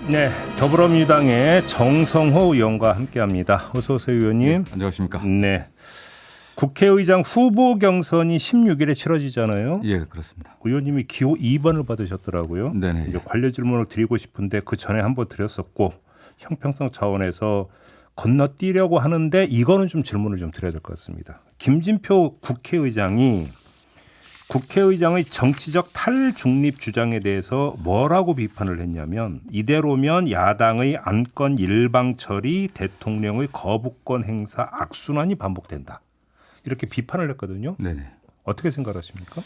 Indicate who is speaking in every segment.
Speaker 1: 네, 더불어민주당의 정성호 의원과 함께합니다. 어서 오세요, 의원님.
Speaker 2: 네, 안녕하십니까.
Speaker 1: 네, 국회의장 후보 경선이 16일에 치러지잖아요.
Speaker 2: 예, 그렇습니다.
Speaker 1: 의원님이 기호 2번을 받으셨더라고요.
Speaker 2: 네네.
Speaker 1: 이제 관련 질문을 드리고 싶은데 그 전에 한번 드렸었고 형평성 차원에서 건너뛰려고 하는데 이거는 좀 질문을 좀 드려야 될 것 같습니다. 김진표 국회의장이 국회의장의 정치적 탈중립 주장에 대해서 뭐라고 비판을 했냐면 이대로면 야당의 안건 일방 처리, 대통령의 거부권 행사 악순환이 반복된다. 이렇게 비판을 했거든요.
Speaker 2: 네네.
Speaker 1: 어떻게 생각하십니까?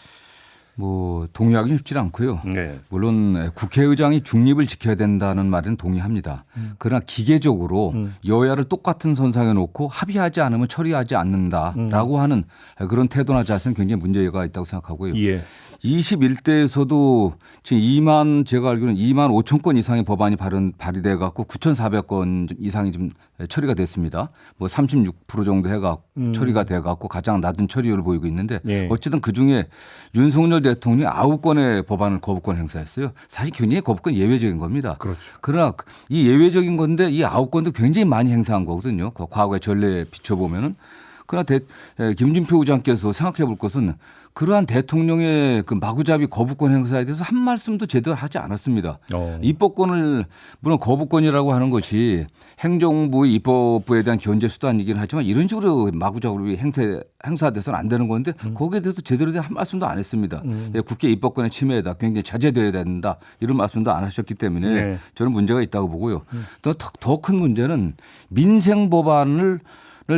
Speaker 2: 뭐 동의하기 쉽지 않고요.
Speaker 1: 네.
Speaker 2: 물론 국회의장이 중립을 지켜야 된다는 말은 동의합니다. 그러나 기계적으로 여야를 똑같은 선상에 놓고 합의하지 않으면 처리하지 않는다라고 하는 그런 태도나 자세는 굉장히 문제가 있다고 생각하고요.
Speaker 1: 예.
Speaker 2: 21대에서도 지금 제가 알기로는 2만 5천 건 이상의 법안이 발의돼 갖고 9,400건 이상이 좀 처리가 됐습니다. 뭐 36% 정도 해갖고 처리가 돼 갖고 가장 낮은 처리율을 보이고 있는데
Speaker 1: 예.
Speaker 2: 어쨌든 그 중에 윤석열 대통령이 9건의 법안을 거부권 행사했어요. 사실 굉장히 거부권 예외적인 겁니다.
Speaker 1: 그렇죠.
Speaker 2: 그러나 이 예외적인 건데 이 9건도 굉장히 많이 행사한 거거든요. 과거의 전례에 비춰보면은. 그러나 김진표 의장께서 생각해 볼 것은 그러한 대통령의 그 마구잡이 거부권 행사에 대해서 한 말씀도 제대로 하지 않았습니다. 입법권을 물론 거부권이라고 하는 것이 행정부의 입법부에 대한 견제 수단이긴 하지만 이런 식으로 마구잡이 행사돼서는 안 되는 건데 거기에 대해서 제대로 된 한 말씀도 안 했습니다. 국회 입법권의 침해다. 굉장히 자제돼야 된다. 이런 말씀도 안 하셨기 때문에
Speaker 1: 네.
Speaker 2: 저는 문제가 있다고 보고요. 더 큰 문제는 민생 법안을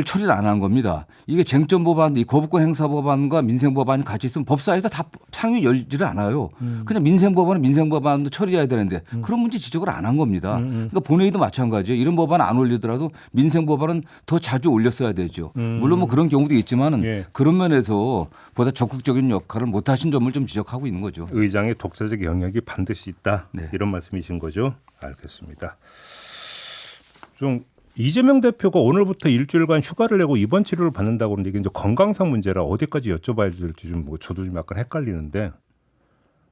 Speaker 2: 처리를 안 한 겁니다. 이게 쟁점 법안, 이 거부권 행사 법안과 민생 법안이 같이 있으면 법사위에서 다 상위 열지를 않아요. 그냥 민생 법안은 민생 법안도 처리해야 되는데 그런 문제 지적을 안 한 겁니다. 그러니까 본회의도 마찬가지예요. 이런 법안 안 올리더라도 민생 법안은 더 자주 올렸어야 되죠. 물론 뭐 그런 경우도 있지만은
Speaker 1: 예.
Speaker 2: 그런 면에서 보다 적극적인 역할을 못 하신 점을 좀 지적하고 있는 거죠.
Speaker 1: 의장의 독자적 영역이 반드시 있다.
Speaker 2: 네.
Speaker 1: 이런 말씀이신 거죠? 알겠습니다. 좀 이재명 대표가 오늘부터 일주일간 휴가를 내고 입원 치료를 받는다고 하는데 이게 이제 건강상 문제라 어디까지 여쭤봐야 될지 좀 뭐 저도 좀 약간 헷갈리는데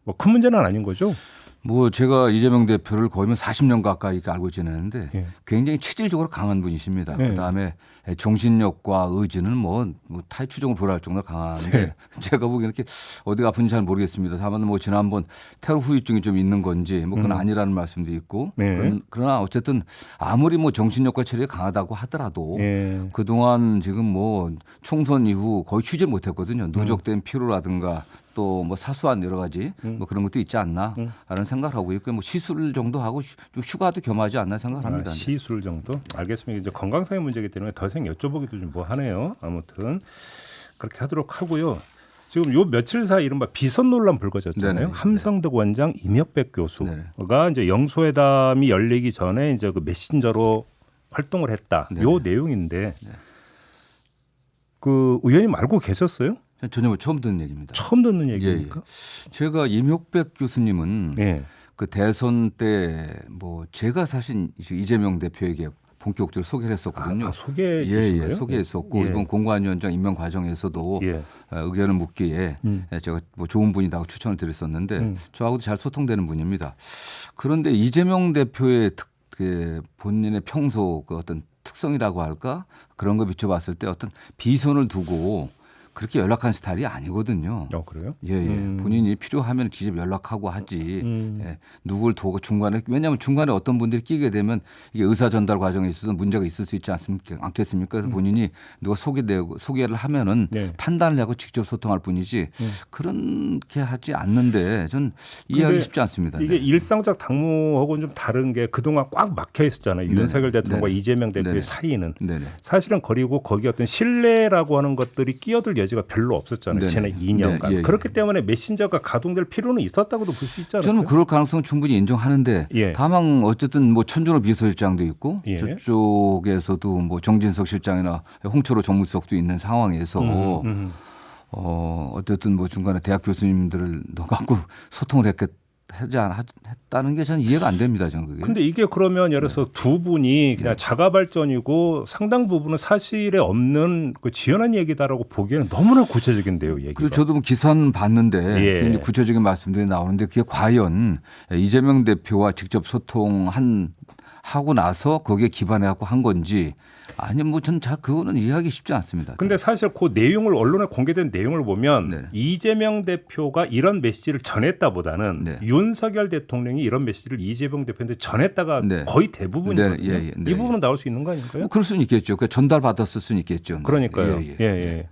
Speaker 1: 뭐 큰 문제는 아닌 거죠?
Speaker 2: 뭐 제가 이재명 대표를 거의 40년 가까이 알고 지내는데
Speaker 1: 예.
Speaker 2: 굉장히 체질적으로 강한 분이십니다.
Speaker 1: 예.
Speaker 2: 그다음에 정신력과 의지는 뭐 타이추종을 불허할 정도로 강한데
Speaker 1: 예.
Speaker 2: 제가 보기에는 이렇게 어디가 아픈지 잘 모르겠습니다. 다만 뭐 지난번 테러 후유증이 좀 있는 건지 뭐 그건 아니라는 말씀도 있고
Speaker 1: 예.
Speaker 2: 그러나 어쨌든 아무리 뭐 정신력과 체력이 강하다고 하더라도
Speaker 1: 예.
Speaker 2: 그동안 지금 뭐 총선 이후 거의 취재 못했거든요. 누적된 피로라든가 또 뭐 사소한 여러 가지 뭐 그런 것도 있지 않나 하는 생각을 하고 있고 뭐 시술 정도 하고 좀 휴가도 겸하지 않나 생각을 합니다.
Speaker 1: 시술 정도? 알겠습니다. 이제 건강상의 문제이기 때문에 더 이상 여쭤보기도 좀 뭐하네요. 아무튼 그렇게 하도록 하고요. 지금 요 며칠 사이 이른바 비선 논란 불거졌잖아요.
Speaker 2: 네네.
Speaker 1: 함성득 원장 임혁백 교수가
Speaker 2: 네네.
Speaker 1: 이제 영수회담이 열리기 전에 이제 그 메신저로 활동을 했다.
Speaker 2: 네네.
Speaker 1: 요 내용인데 그 의원님 알고 계셨어요?
Speaker 2: 전혀 처음 듣는 얘기입니다.
Speaker 1: 처음 듣는 얘기입니까?
Speaker 2: 제가 임혁백 교수님은
Speaker 1: 예.
Speaker 2: 그 대선 때 뭐 제가 사실 이재명 대표에게 본격적으로 소개를 했었거든요.
Speaker 1: 소개해 주신 거예요?
Speaker 2: 소개했었고
Speaker 1: 예.
Speaker 2: 이번 공관위원장 임명 과정에서도
Speaker 1: 예.
Speaker 2: 의견을 묻기에 제가 뭐 좋은 분이라고 추천을 드렸었는데 저하고도 잘 소통되는 분입니다. 그런데 이재명 대표의 본인의 평소 그 어떤 특성이라고 할까 그런 거 비춰봤을 때 어떤 비선을 두고 그렇게 연락하는 스타일이 아니거든요.
Speaker 1: 그래요?
Speaker 2: 예. 본인이 필요하면 직접 연락하고 하지. 예. 누굴 두고 중간에 왜냐하면 중간에 어떤 분들이 끼게 되면 이게 의사 전달 과정에 있어서 문제가 있을 수 있지 않겠습니까? 그래서 본인이 누가 소개를 하면은
Speaker 1: 네.
Speaker 2: 판단을 하고 직접 소통할 뿐이지 그렇게 하지 않는데 전 이해하기 쉽지 않습니다.
Speaker 1: 이게
Speaker 2: 네.
Speaker 1: 일상적 당무하고는 좀 다른 게 그동안 꽉 막혀 있었잖아요.
Speaker 2: 네네.
Speaker 1: 윤석열 대통령과
Speaker 2: 네네.
Speaker 1: 이재명 대표의
Speaker 2: 네네.
Speaker 1: 사이는
Speaker 2: 네네.
Speaker 1: 사실은 거리고 거기 어떤 신뢰라고 하는 것들이 끼어들 여지가 별로 없었잖아요.
Speaker 2: 네네.
Speaker 1: 지난 2년간.
Speaker 2: 네, 예,
Speaker 1: 그렇기 때문에 메신저가 가동될 필요는 있었다고도 볼 수 있잖아요.
Speaker 2: 저는 그럴 가능성 충분히 인정하는데
Speaker 1: 예.
Speaker 2: 다만 어쨌든 뭐 천준호 비서실장도 있고
Speaker 1: 예.
Speaker 2: 저쪽에서도 뭐 정진석 실장이나 홍철호 정무수석도 있는 상황에서 어쨌든 뭐 중간에 대학 교수님들을 넣어갖고 소통을 했다는 게 저는 이해가 안 됩니다. 저는 그게.
Speaker 1: 근데 이게 그러면 예를 들어서 두 분이 그냥 자가 발전이고 상당 부분은 사실에 없는 그 지어낸 얘기다라고 보기에는 너무나 구체적인데요, 얘기가.
Speaker 2: 그리고 저도 뭐 기사는 봤는데
Speaker 1: 예.
Speaker 2: 굉장히 구체적인 말씀들이 나오는데 그게 과연 이재명 대표와 직접 소통하고 나서 거기에 기반해 갖고 한 건지 아니면 뭐 전 잘 그거는 이해하기 쉽지 않습니다.
Speaker 1: 근데 사실 그 내용을 언론에 공개된 내용을 보면
Speaker 2: 네.
Speaker 1: 이재명 대표가 이런 메시지를 전했다보다는
Speaker 2: 네.
Speaker 1: 윤석열 대통령이 이런 메시지를 이재명 대표한테 전했다가
Speaker 2: 네.
Speaker 1: 거의 대부분이거든요.
Speaker 2: 네, 예, 예, 네,
Speaker 1: 이 부분은 나올 수 있는 거 아닌가요?
Speaker 2: 뭐 그럴 수는 있겠죠. 그 전달 받았을 수는 있겠죠.
Speaker 1: 그러니까요.
Speaker 2: 예, 예.
Speaker 1: 예, 예.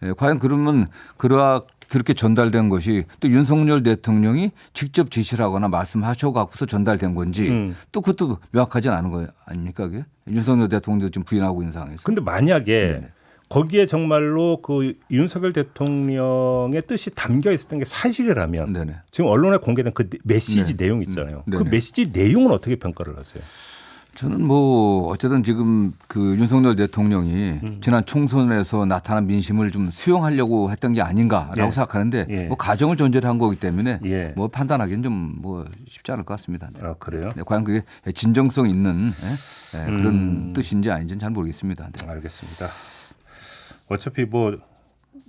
Speaker 2: 예, 과연 그러면 그렇게 전달된 것이 또 윤석열 대통령이 직접 지시를 하거나 말씀하셔 갖고서 전달된 건지 또 그것도 명확하진 않은 거 아닙니까? 그게? 윤석열 대통령도 지금 부인하고 있는 상황에서.
Speaker 1: 근데 만약에
Speaker 2: 네네.
Speaker 1: 거기에 정말로 그 윤석열 대통령의 뜻이 담겨 있었던 게 사실이라면
Speaker 2: 네네.
Speaker 1: 지금 언론에 공개된 그 메시지
Speaker 2: 네.
Speaker 1: 내용 있잖아요. 그
Speaker 2: 네네.
Speaker 1: 메시지 내용은 어떻게 평가를 하세요?
Speaker 2: 저는 뭐 어쨌든 지금 그 윤석열 대통령이 지난 총선에서 나타난 민심을 좀 수용하려고 했던 게 아닌가라고
Speaker 1: 예.
Speaker 2: 생각하는데
Speaker 1: 예.
Speaker 2: 뭐 가정을 전제로 한 거기 때문에
Speaker 1: 예.
Speaker 2: 뭐 판단하기는 좀 뭐 쉽지 않을 것 같습니다. 네.
Speaker 1: 아, 그래요?
Speaker 2: 네, 과연 그게 진정성 있는 그런 뜻인지 아닌지는 잘 모르겠습니다. 네.
Speaker 1: 알겠습니다. 어차피 뭐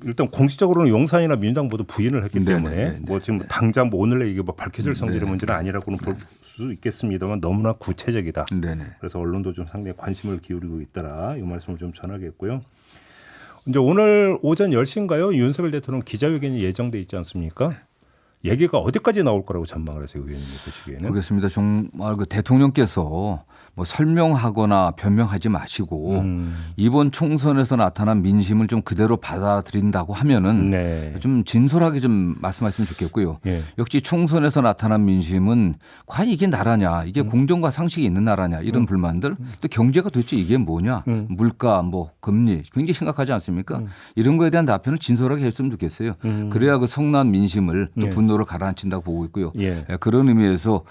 Speaker 1: 일단 공식적으로는 용산이나 민주당 모두 부인을 했기
Speaker 2: 네네,
Speaker 1: 때문에
Speaker 2: 네네,
Speaker 1: 뭐 지금 당장 뭐 오늘 이게 뭐 밝혀질 성질의 문제는 아니라고는 볼 수 있겠습니다만 너무나 구체적이다.
Speaker 2: 네네.
Speaker 1: 그래서 언론도 좀 상당히 관심을 기울이고 있더라. 이 말씀을 좀 전하겠고요. 이제 오늘 오전 10시인가요? 윤석열 대통령 기자회견이 예정돼 있지 않습니까? 얘기가 어디까지 나올 거라고 전망을 하세요, 의원님 보시기에는?
Speaker 2: 모르겠습니다. 정말 그 대통령께서 뭐 설명하거나 변명하지 마시고 이번 총선에서 나타난 민심을 좀 그대로 받아들인다고 하면은
Speaker 1: 네.
Speaker 2: 좀 진솔하게 좀 말씀하시면 좋겠고요.
Speaker 1: 예.
Speaker 2: 역시 총선에서 나타난 민심은 과연 이게 나라냐, 이게 공정과 상식이 있는 나라냐 이런 불만들, 또 경제가 도대체 이게 뭐냐, 물가, 뭐 금리 굉장히 심각하지 않습니까? 이런 거에 대한 답변을 진솔하게 했으면 좋겠어요. 그래야 그 성난 민심을 또
Speaker 1: 예.
Speaker 2: 분노를 가라앉힌다고 보고 있고요.
Speaker 1: 예.
Speaker 2: 그런 의미에서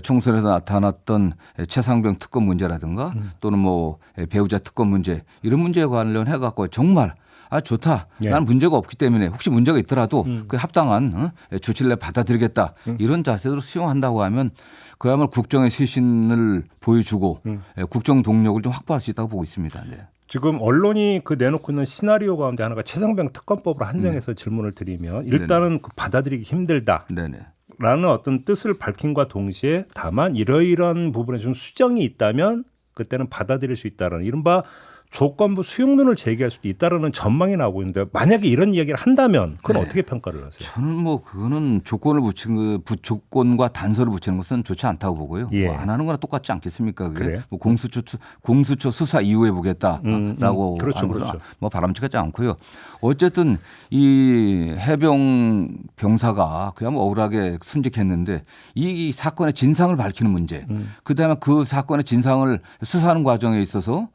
Speaker 2: 총선에서 나타났던 최상병 특검 문제라든가 또는 뭐 배우자 특검 문제 이런 문제에 관련해 갖고 정말 좋다.
Speaker 1: 예.
Speaker 2: 나는 문제가 없기 때문에 혹시 문제가 있더라도 그 합당한 조치를 받아들이겠다. 이런 자세로 수용한다고 하면 그야말로 국정의 쇄신을 보여주고 국정 동력을 좀 확보할 수 있다고 보고 있습니다. 네.
Speaker 1: 지금 언론이 그 내놓고 있는 시나리오 가운데 하나가 최상병 특검법으로 한정해서 질문을 드리면 일단은 그 받아들이기 힘들다.
Speaker 2: 네네.
Speaker 1: 라는 어떤 뜻을 밝힌과 동시에 다만 이러이러한 부분에 좀 수정이 있다면 그때는 받아들일 수 있다라는 이른바 조건부 수용론을 제기할 수도 있다라는 전망이 나오고 있는데 만약에 이런 이야기를 한다면 그건
Speaker 2: 네.
Speaker 1: 어떻게 평가를 하세요?
Speaker 2: 저는 뭐 그거는 조건을 붙인 조건과 단서를 붙이는 것은 좋지 않다고 보고요.
Speaker 1: 예.
Speaker 2: 뭐 안 하는 거나 똑같지 않겠습니까? 그게
Speaker 1: 그래요?
Speaker 2: 뭐 공수처 수사 이후에 보겠다라고
Speaker 1: 그렇죠,
Speaker 2: 하는 건
Speaker 1: 그렇죠.
Speaker 2: 뭐 바람직하지 않고요. 어쨌든 이 해병 병사가 그야말로 억울하게 순직했는데 이 사건의 진상을 밝히는 문제, 그다음에 그 사건의 진상을 수사하는 과정에 있어서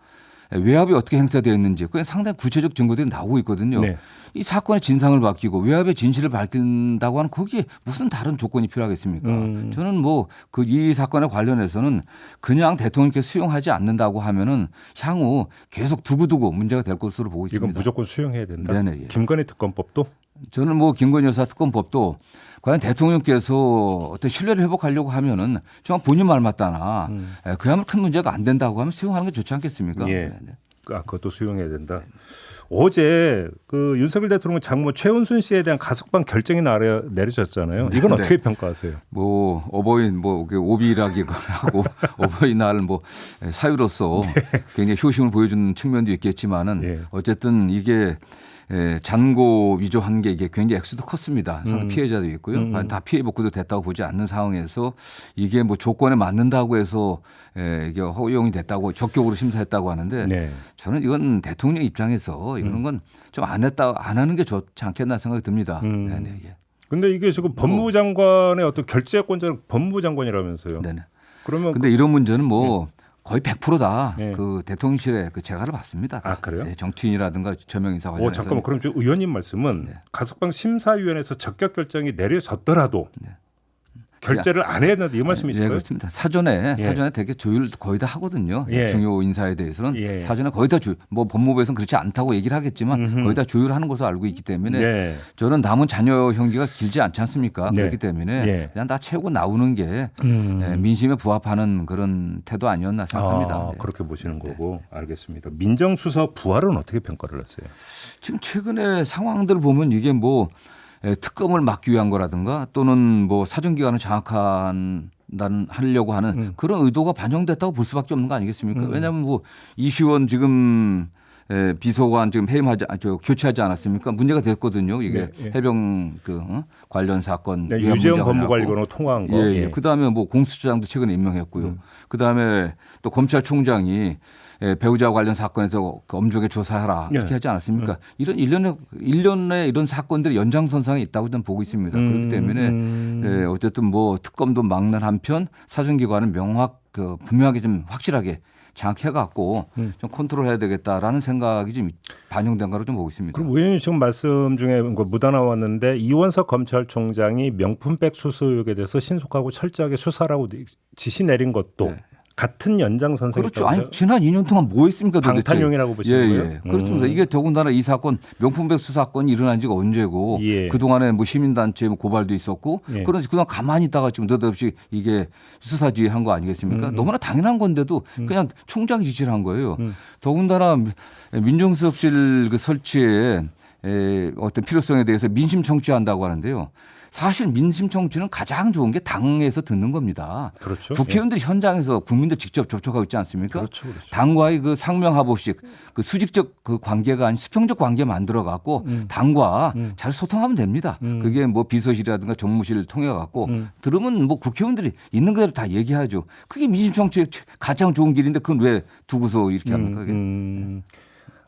Speaker 2: 외압이 어떻게 행사되었는지 그게 상당히 구체적 증거들이 나오고 있거든요.
Speaker 1: 네.
Speaker 2: 이 사건의 진상을 밝히고 외압의 진실을 밝힌다고 하는 거기에 무슨 다른 조건이 필요하겠습니까? 저는 뭐 그 이 사건에 관련해서는 그냥 대통령께서 수용하지 않는다고 하면은 향후 계속 두고두고 문제가 될 것으로 보고 있습니다.
Speaker 1: 이건 무조건 수용해야 된다.
Speaker 2: 네네, 예.
Speaker 1: 김건희 특검법도
Speaker 2: 저는 뭐 김건희 여사 특검법도 과연 대통령께서 어떤 신뢰를 회복하려고 하면은 정말 본인 말 맞다나 그야말로 큰 문제가 안 된다고 하면 수용하는 게 좋지 않겠습니까?
Speaker 1: 예.
Speaker 2: 네네.
Speaker 1: 그것도 수용해야 된다. 어제 그 윤석열 대통령 장모 최은순 씨에 대한 가석방 결정이 내려졌잖아요. 이건
Speaker 2: 네.
Speaker 1: 어떻게 평가하세요?
Speaker 2: 뭐 어버이 뭐 오비락이라고 어버이날 뭐 사유로서 굉장히 효심을 보여준 측면도 있겠지만은
Speaker 1: 예.
Speaker 2: 어쨌든 이게 잔고 위조한 게 이게 굉장히 액수도 컸습니다. 상당히 피해자도 있고요. 과연 다 피해 복구도 됐다고 보지 않는 상황에서 이게 뭐 조건에 맞는다고 해서 이게 허용이 됐다고 적격으로 심사했다고 하는데
Speaker 1: 네.
Speaker 2: 저는 이건 대통령 입장에서 이런 건 좀 안 하는 게 좋지 않겠나 생각이 듭니다. 네네. 예.
Speaker 1: 근데 이게 지금 법무부 장관의 어떤 결재권자는 법무부 장관이라면서요.
Speaker 2: 네네.
Speaker 1: 그러면
Speaker 2: 근데 이런 문제는 뭐 거의 100%다.
Speaker 1: 예.
Speaker 2: 그 대통령실에 그 재가를 받습니다.
Speaker 1: 아, 그래요?
Speaker 2: 네, 정치인이라든가 저명 인사 관련해서.
Speaker 1: 잠깐만 그럼 저 의원님 말씀은
Speaker 2: 네.
Speaker 1: 가석방 심사위원회에서 적격 결정이 내려졌더라도 결재를 안 해야 된다 이 말씀이신가요?
Speaker 2: 네, 그렇습니다. 사전에
Speaker 1: 예.
Speaker 2: 되게 조율 거의 다 하거든요.
Speaker 1: 예.
Speaker 2: 중요 인사에 대해서는
Speaker 1: 예.
Speaker 2: 사전에 거의 다 뭐 법무부에서는 그렇지 않다고 얘기를 하겠지만 거의 다 조율하는 것으로 알고 있기 때문에
Speaker 1: 네.
Speaker 2: 저는 남은 자녀 형기가 길지 않지 않습니까?
Speaker 1: 네.
Speaker 2: 그렇기 때문에
Speaker 1: 예.
Speaker 2: 그냥 다 채우고 나오는 게 민심에 부합하는 그런 태도 아니었나 생각합니다.
Speaker 1: 아,
Speaker 2: 네.
Speaker 1: 그렇게 보시는 거고 알겠습니다. 민정수석 부활은 어떻게 평가를 하세요?
Speaker 2: 지금 최근에 상황들을 보면 이게 뭐 특검을 막기 위한 거라든가 또는 뭐 사정기관을 하려고 하는 그런 의도가 반영됐다고 볼 수밖에 없는 거 아니겠습니까? 왜냐하면 뭐 이시원 지금 비서관 지금 교체하지 않았습니까? 문제가 됐거든요. 이게
Speaker 1: 네, 네.
Speaker 2: 해병 관련 사건
Speaker 1: 네,
Speaker 2: 위한
Speaker 1: 유재형
Speaker 2: 문제가
Speaker 1: 법무관리관으로 통화한 거.
Speaker 2: 예. 그다음에 뭐 공수처장도 최근에 임명했고요. 그다음에 또 검찰총장이 배우자 관련 사건에서 엄중하게 조사하라 이렇게
Speaker 1: 네.
Speaker 2: 하지 않았습니까? 이런 일련의 이런 사건들이 연장선상에 있다고 저는 보고 있습니다. 그렇기 때문에 어쨌든 뭐 특검도 막는 한편 사정기관은 분명하게 좀 확실하게 장악해갖고 좀 컨트롤해야 되겠다라는 생각이 좀 반영된 거로 좀 보고 있습니다.
Speaker 1: 그럼 의원님 지금 말씀 중에 묻어 나왔는데 이원석 검찰총장이 명품백 수수 의혹에 대해서 신속하고 철저하게 수사라고 지시 내린 것도
Speaker 2: 네.
Speaker 1: 같은 연장선상에
Speaker 2: 그렇죠.
Speaker 1: 있다고요?
Speaker 2: 아니 지난 2년 동안 뭐 했습니까 도대체.
Speaker 1: 방탄용이라고 보시는 거예요?
Speaker 2: 예. 그렇습니다. 이게 더군다나 이 사건 명품백 수사건이 일어난 지가 언제고
Speaker 1: 예.
Speaker 2: 그동안에 뭐 시민단체 고발도 있었고
Speaker 1: 예.
Speaker 2: 그런지 그동안 가만히 있다가 지금 느닷없이 이게 수사지휘한 거 아니겠습니까? 너무나 당연한 건데도 그냥 총장이 지시를 한 거예요. 더군다나 민정수석실 그 설치에 어떤 필요성에 대해서 민심 청취한다고 하는데요. 사실 민심 청취는 가장 좋은 게 당에서 듣는 겁니다.
Speaker 1: 그렇죠.
Speaker 2: 국회의원들이 현장에서 국민들 직접 접촉하고 있지 않습니까?
Speaker 1: 그렇죠.
Speaker 2: 당과의 그 상명하복식 그 수직적 그 관계가 아닌 수평적 관계 만들어 갖고 당과 잘 소통하면 됩니다. 그게 뭐 비서실이라든가 정무실을 통해 갖고 들으면 뭐 국회의원들이 있는 그대로 다 얘기하죠. 그게 민심 청취의 가장 좋은 길인데 그건 왜 두고서 이렇게 합니까? 그게?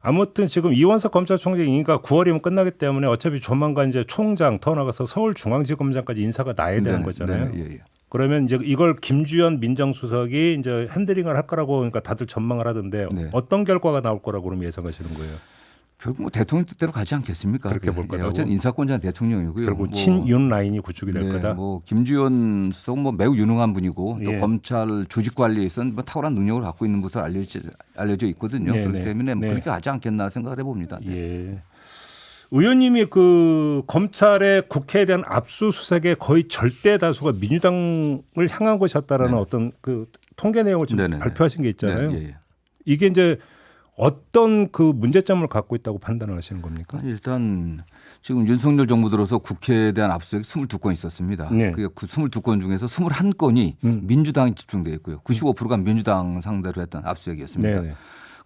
Speaker 1: 아무튼 지금 이원석 검찰총장 임기가 9월이면 끝나기 때문에 어차피 조만간 이제 총장 더 나가서 서울중앙지검장까지 인사가 나야 되는 거잖아요.
Speaker 2: 예.
Speaker 1: 그러면 이제 이걸 김주현 민정수석이 이제 핸들링을 할 거라고 그러니까 다들 전망을 하던데
Speaker 2: 네.
Speaker 1: 어떤 결과가 나올 거라고 그럼 예상하시는 거예요?
Speaker 2: 결국 뭐 대통령 뜻대로 가지 않겠습니까?
Speaker 1: 그렇게 볼 거다고?
Speaker 2: 어쨌든 인사권자는 대통령이고요.
Speaker 1: 결국 친윤 라인이 구축이 될
Speaker 2: 네,
Speaker 1: 거다.
Speaker 2: 뭐 김주현 수석 뭐 매우 유능한 분이고 또
Speaker 1: 예.
Speaker 2: 검찰 조직 관리에서는 뭐 탁월한 능력을 갖고 있는 것으로 알려져 있거든요.
Speaker 1: 네,
Speaker 2: 그렇기
Speaker 1: 네.
Speaker 2: 때문에 뭐
Speaker 1: 네.
Speaker 2: 그렇게 가지 않겠나 생각을 해봅니다. 네.
Speaker 1: 예. 의원님이 그 검찰의 국회에 대한 압수수색의 거의 절대 다수가 민주당을 향한 것이었다라는
Speaker 2: 네.
Speaker 1: 어떤 그 통계 내용을 지금
Speaker 2: 네네네.
Speaker 1: 발표하신 게 있잖아요.
Speaker 2: 네, 예.
Speaker 1: 이게 이제 어떤 그 문제점을 갖고 있다고 판단을 하시는 겁니까?
Speaker 2: 일단 지금 윤석열 정부 들어서 국회에 대한 압수수색 22건 있었습니다.
Speaker 1: 네.
Speaker 2: 그 22건 중에서 21건이 민주당이 집중되어 있고요. 95%가 민주당 상대로 했던 압수수색이었습니다.
Speaker 1: 네.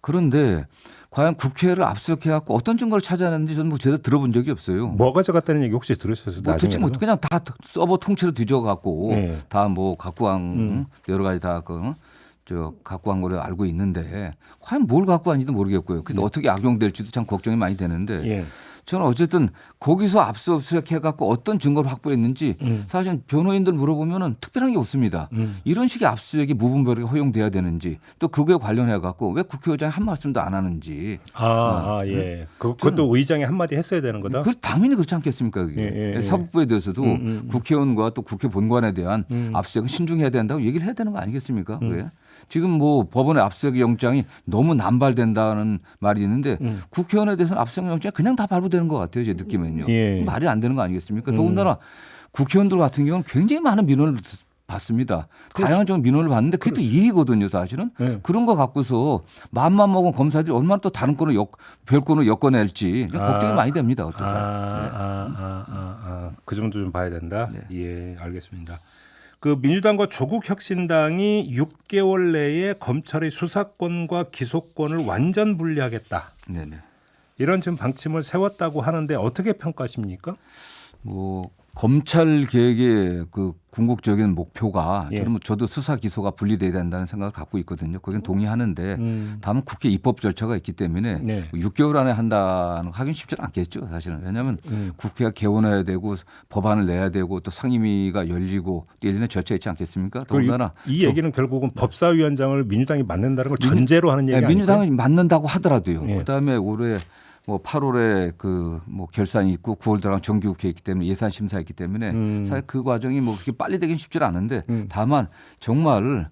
Speaker 2: 그런데 과연 국회를 압수수색해갖고 어떤 증거를 찾아냈는지 저는 뭐 제대로 들어본 적이 없어요.
Speaker 1: 뭐 가져갔다는 얘기 혹시 들으셨어요?
Speaker 2: 뭐 도대체 뭐
Speaker 1: 나중에는?
Speaker 2: 그냥 다 서버 통째로 뒤져갖고
Speaker 1: 네.
Speaker 2: 다 뭐 갖고 간 여러 가지 다 갖고 간 거로 알고 있는데 과연 뭘 갖고 간지도 모르겠고요. 근데 어떻게 악용될지도 참 걱정이 많이 되는데
Speaker 1: 예.
Speaker 2: 저는 어쨌든 거기서 압수수색 해갖고 어떤 증거를 확보했는지 사실 변호인들 물어보면은 특별한 게 없습니다. 이런 식의 압수수색이 무분별하게 허용돼야 되는지 또 그거에 관련해갖고 왜 국회의장이 한 말씀도 안 하는지.
Speaker 1: 예. 그것도 의장이 한마디 했어야 되는 거다?
Speaker 2: 당연히 그렇지 않겠습니까? 그게.
Speaker 1: 예.
Speaker 2: 사법부에 대해서도 국회의원과 또 국회 본관에 대한 압수수색은 신중해야 된다고 얘기를 해야 되는 거 아니겠습니까? 그게. 지금 뭐 법원의 압수수색 영장이 너무 남발된다는 말이 있는데 국회의원에 대해서는 압수수색 영장이 그냥 다 발부되는 것 같아요. 제 느낌은요.
Speaker 1: 예.
Speaker 2: 말이 안 되는 거 아니겠습니까? 더군다나 국회의원들 같은 경우는 굉장히 많은 민원을 받습니다. 다양한 종 민원을 받는데 그게 또 일이거든요, 사실은.
Speaker 1: 네.
Speaker 2: 그런 거 갖고서 마음만 먹은 검사들이 얼마나 또 다른 건을 별건을 엮어낼지 걱정이 많이 됩니다. 어떡해.
Speaker 1: 그 정도 좀 봐야 된다.
Speaker 2: 네.
Speaker 1: 예, 알겠습니다. 그 민주당과 조국혁신당이 6개월 내에 검찰의 수사권과 기소권을 완전 분리하겠다.
Speaker 2: 네네.
Speaker 1: 이런 지금 방침을 세웠다고 하는데 어떻게 평가하십니까?
Speaker 2: 뭐 검찰 개혁의 그 궁극적인 목표가
Speaker 1: 예.
Speaker 2: 저는 뭐 저도 수사 기소가 분리돼야 된다는 생각을 갖고 있거든요. 거기는 동의하는데 다만 국회 입법 절차가 있기 때문에
Speaker 1: 네.
Speaker 2: 6개월 안에 한다는 거 하긴 쉽지는 않겠죠. 사실은. 왜냐하면 국회가 개원해야 되고 법안을 내야 되고 또 상임위가 열리고 또 일련의 절차 있지 않겠습니까? 더군다나
Speaker 1: 이 얘기는 결국은 법사위원장을 민주당이 맡는다는 걸 전제로 하는 얘기 아니에요?
Speaker 2: 민주당이 맞는다고 하더라도요.
Speaker 1: 예.
Speaker 2: 그다음에 올해 뭐 8월에 그 뭐 결산이 있고 9월 들어간 정기국회 있기 때문에 예산 심사 있기 때문에 사실 그 과정이 뭐 그렇게 빨리 되긴 쉽지 않은데 다만 정말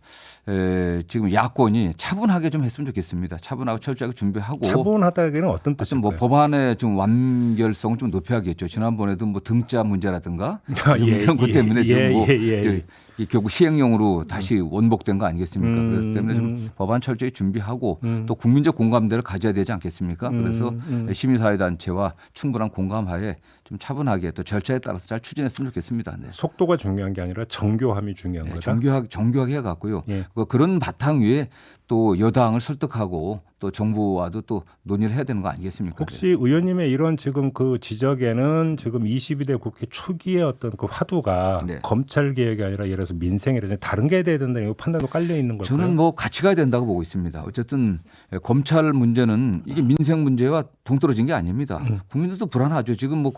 Speaker 2: 지금 야권이 차분하게 좀 했으면 좋겠습니다. 차분하고 철저하게 준비하고
Speaker 1: 차분하다기는 어떤
Speaker 2: 하여튼 뭐
Speaker 1: 뜻일까요?
Speaker 2: 법안의 좀 완결성을 좀 높여야겠죠. 지난번에도 뭐 등자 문제라든가
Speaker 1: 예,
Speaker 2: 이런 것 때문에 지금 뭐
Speaker 1: 예.
Speaker 2: 이게 결국 시행령으로 다시 원복된 거 아니겠습니까? 그래서 때문에 좀 법안 철저히 준비하고 또 국민적 공감대를 가져야 되지 않겠습니까? 그래서 시민사회단체와 충분한 공감하에 좀 차분하게 또 절차에 따라서 잘 추진했으면 좋겠습니다. 네.
Speaker 1: 속도가 중요한 게 아니라 정교함이 중요한
Speaker 2: 네,
Speaker 1: 거다.
Speaker 2: 정교하게 해갖고요.
Speaker 1: 예.
Speaker 2: 그런 바탕 위에 또 여당을 설득하고 또 정부와도 또 논의를 해야 되는 거 아니겠습니까?
Speaker 1: 혹시 의원님의 이런 지금 그 지적에는 지금 22대 국회 초기의 어떤 그 화두가
Speaker 2: 네.
Speaker 1: 검찰 개혁이 아니라 예를 들어서 민생이라든지 다른 게 돼야 된다는 이 판단도 깔려 있는 걸까요?
Speaker 2: 저는 뭐 같이 가야 된다고 보고 있습니다. 어쨌든 검찰 문제는 이게 민생 문제와 동떨어진 게 아닙니다. 국민들도 불안하죠. 지금 뭐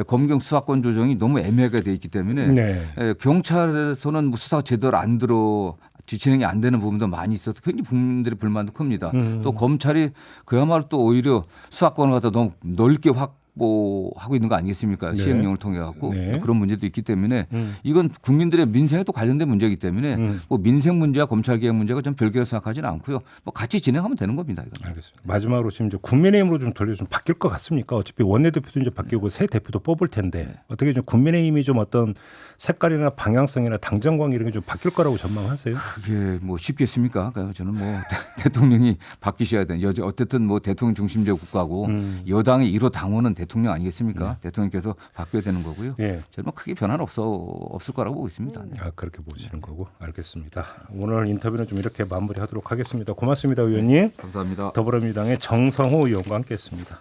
Speaker 2: 검경 수사권 조정이 너무 애매하게 돼 있기 때문에
Speaker 1: 네.
Speaker 2: 경찰에서는 뭐 수사가 제대로 안 들어 진행이 안 되는 부분도 많이 있어서 굉장히 국민들의 불만도 큽니다. 또 검찰이 그야말로 또 오히려 수사권을 갖다 너무 넓게 확보하고 있는 거 아니겠습니까?
Speaker 1: 네.
Speaker 2: 시행령을 통해 갖고
Speaker 1: 네.
Speaker 2: 그런 문제도 있기 때문에 이건 국민들의 민생에 또 관련된 문제이기 때문에 뭐 민생 문제와 검찰 개혁 문제가 좀 별개로 생각하지는 않고요. 뭐 같이 진행하면 되는 겁니다. 이건.
Speaker 1: 알겠습니다. 마지막으로 지금 이제 국민의힘으로 좀 돌려 좀 바뀔 것 같습니까? 어차피 원내대표도 이제 바뀌고 새 대표도 뽑을 텐데 어떻게 좀 국민의힘이 좀 어떤 색깔이나 방향성이나 당정광 이런 게 좀 바뀔 거라고 전망하세요?
Speaker 2: 그게 뭐 쉽겠습니까? 그러니까 저는 뭐 대통령이 바뀌셔야 되는 어쨌든 뭐 대통령 중심적 국가고 여당의 1호 당원은 대통령 아니겠습니까? 대통령께서 바뀌어야 되는 거고요.
Speaker 1: 예.
Speaker 2: 저는 뭐 크게 변화는 없을 거라고 보고 있습니다. 네.
Speaker 1: 아, 그렇게 보시는 거고 알겠습니다. 오늘 인터뷰는 좀 이렇게 마무리하도록 하겠습니다. 고맙습니다, 의원님.
Speaker 2: 감사합니다.
Speaker 1: 더불어민주당의 정성호 의원과 함께했습니다.